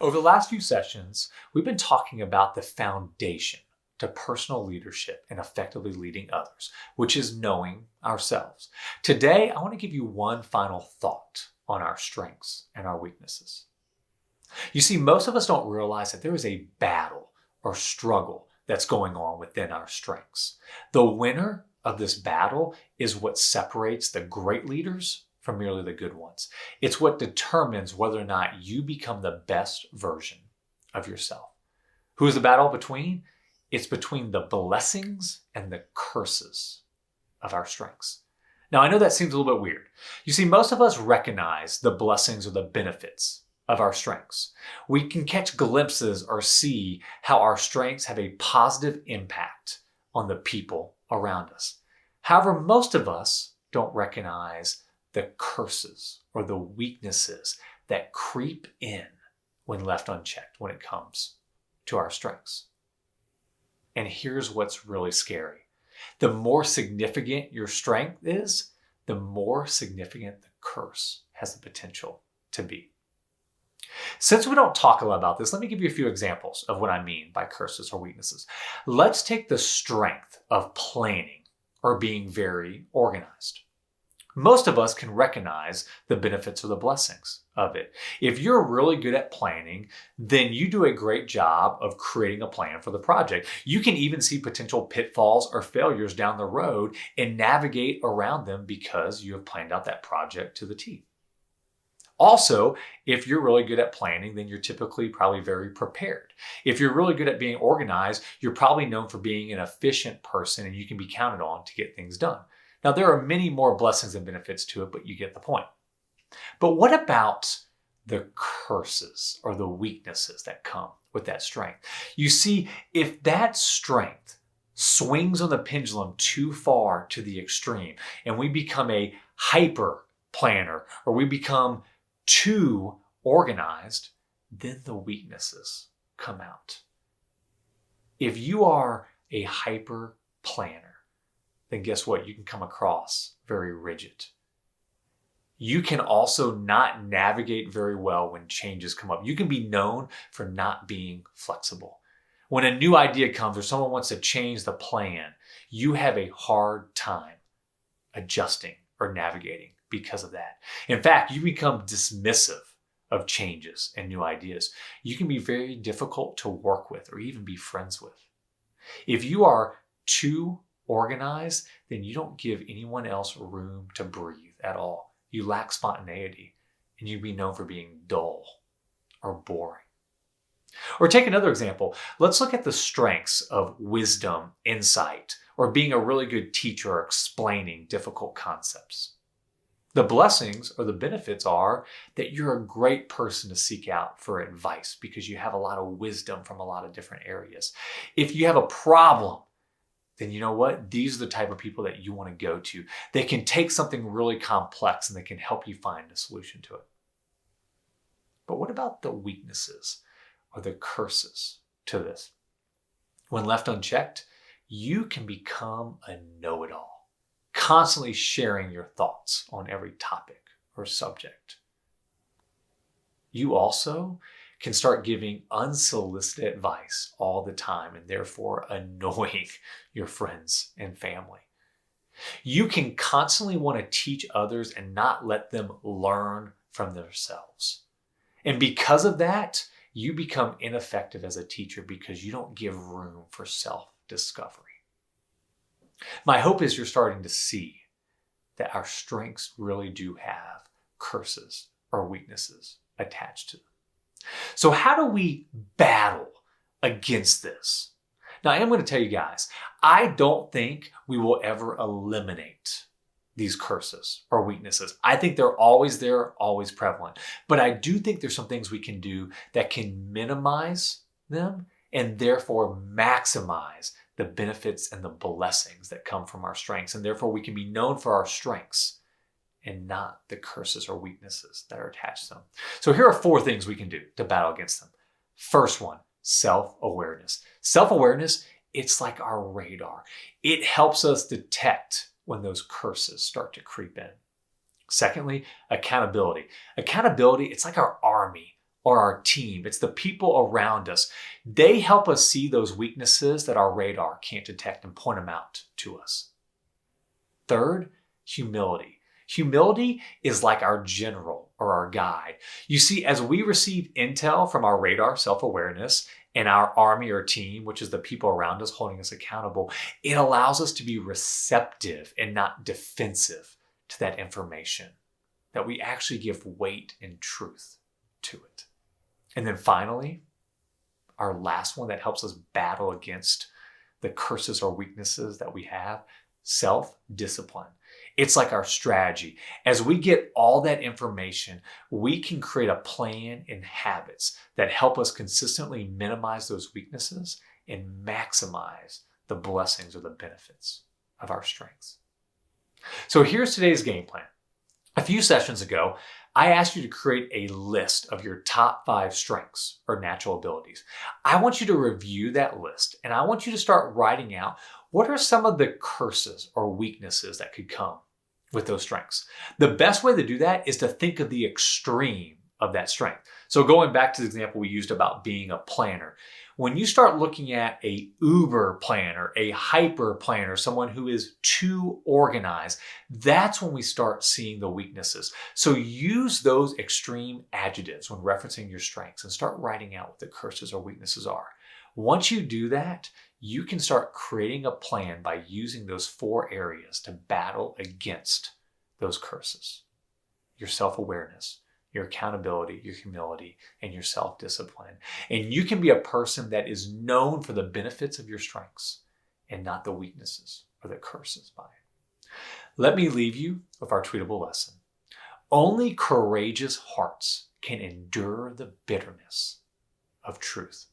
Over the last few sessions, we've been talking about the foundation to personal leadership and effectively leading others, which is knowing ourselves. Today, I want to give you one final thought on our strengths and our weaknesses. You see, most of us don't realize that there is a battle or struggle that's going on within our strengths. The winner of this battle is what separates the great leaders from merely the good ones. It's what determines whether or not you become the best version of yourself. Who is the battle between? It's between the blessings and the curses of our strengths. Now, I know that seems a little bit weird. You see, most of us recognize the blessings or the benefits of our strengths. We can catch glimpses or see how our strengths have a positive impact on the people around us. However, most of us don't recognize the curses or the weaknesses that creep in when left unchecked when it comes to our strengths. And here's what's really scary. The more significant your strength is, the more significant the curse has the potential to be. Since we don't talk a lot about this, let me give you a few examples of what I mean by curses or weaknesses. Let's take the strength of planning or being very organized. Most of us can recognize the benefits or the blessings of it. If you're really good at planning, then you do a great job of creating a plan for the project. You can even see potential pitfalls or failures down the road and navigate around them because you have planned out that project to the T. Also, if you're really good at planning, then you're typically probably very prepared. If you're really good at being organized, you're probably known for being an efficient person and you can be counted on to get things done. Now, there are many more blessings and benefits to it, but you get the point. But what about the curses or the weaknesses that come with that strength? You see, if that strength swings on the pendulum too far to the extreme and we become a hyper planner or we become too organized, then the weaknesses come out. If you are a hyper planner, then guess what? You can come across very rigid. You can also not navigate very well when changes come up. You can be known for not being flexible. When a new idea comes or someone wants to change the plan, you have a hard time adjusting or navigating because of that. In fact, you become dismissive of changes and new ideas. You can be very difficult to work with or even be friends with. If you are too organized, then you don't give anyone else room to breathe at all. You lack spontaneity and you'd be known for being dull or boring. Or take another example. Let's look at the strengths of wisdom, insight, or being a really good teacher or explaining difficult concepts. The blessings or the benefits are that you're a great person to seek out for advice because you have a lot of wisdom from a lot of different areas. If you have a problem, then you know what? These are the type of people that you want to go to. They can take something really complex and they can help you find a solution to it. But what about the weaknesses or the curses to this? When left unchecked, you can become a know-it-all, constantly sharing your thoughts on every topic or subject. You also can start giving unsolicited advice all the time and therefore annoying your friends and family. You can constantly want to teach others and not let them learn from themselves. And because of that, you become ineffective as a teacher because you don't give room for self-discovery. My hope is you're starting to see that our strengths really do have curses or weaknesses attached to them. So how do we battle against this? Now, I am going to tell you guys, I don't think we will ever eliminate these curses or weaknesses. I think they're always there, always prevalent. But I do think there's some things we can do that can minimize them and therefore maximize the benefits and the blessings that come from our strengths. And therefore we can be known for our strengths and not the curses or weaknesses that are attached to them. So here are 4 things we can do to battle against them. First one, self-awareness. Self-awareness, it's like our radar. It helps us detect when those curses start to creep in. Secondly, accountability. Accountability, it's like our army or our team. It's the people around us. They help us see those weaknesses that our radar can't detect and point them out to us. Third, humility. Humility is like our general or our guide. You see, as we receive intel from our radar, self-awareness, and our army or team, which is the people around us holding us accountable, it allows us to be receptive and not defensive to that information, that we actually give weight and truth to it. And then finally, our last one that helps us battle against the curses or weaknesses that we have, self-discipline. It's like our strategy. As we get all that information, we can create a plan and habits that help us consistently minimize those weaknesses and maximize the blessings or the benefits of our strengths. So here's today's game plan. A few sessions ago, I asked you to create a list of your top 5 strengths or natural abilities. I want you to review that list, and I want you to start writing out what are some of the curses or weaknesses that could come with those strengths. The best way to do that is to think of the extreme of that strength. So going back to the example we used about being a planner, when you start looking at a uber planner, a hyper planner, someone who is too organized, that's when we start seeing the weaknesses. So use those extreme adjectives when referencing your strengths and start writing out what the curses or weaknesses are. Once you do that, you can start creating a plan by using those 4 areas to battle against those curses. Your self-awareness, your accountability, your humility, and your self-discipline. And you can be a person that is known for the benefits of your strengths and not the weaknesses or the curses by it. Let me leave you with our tweetable lesson. Only courageous hearts can endure the bitterness of truth.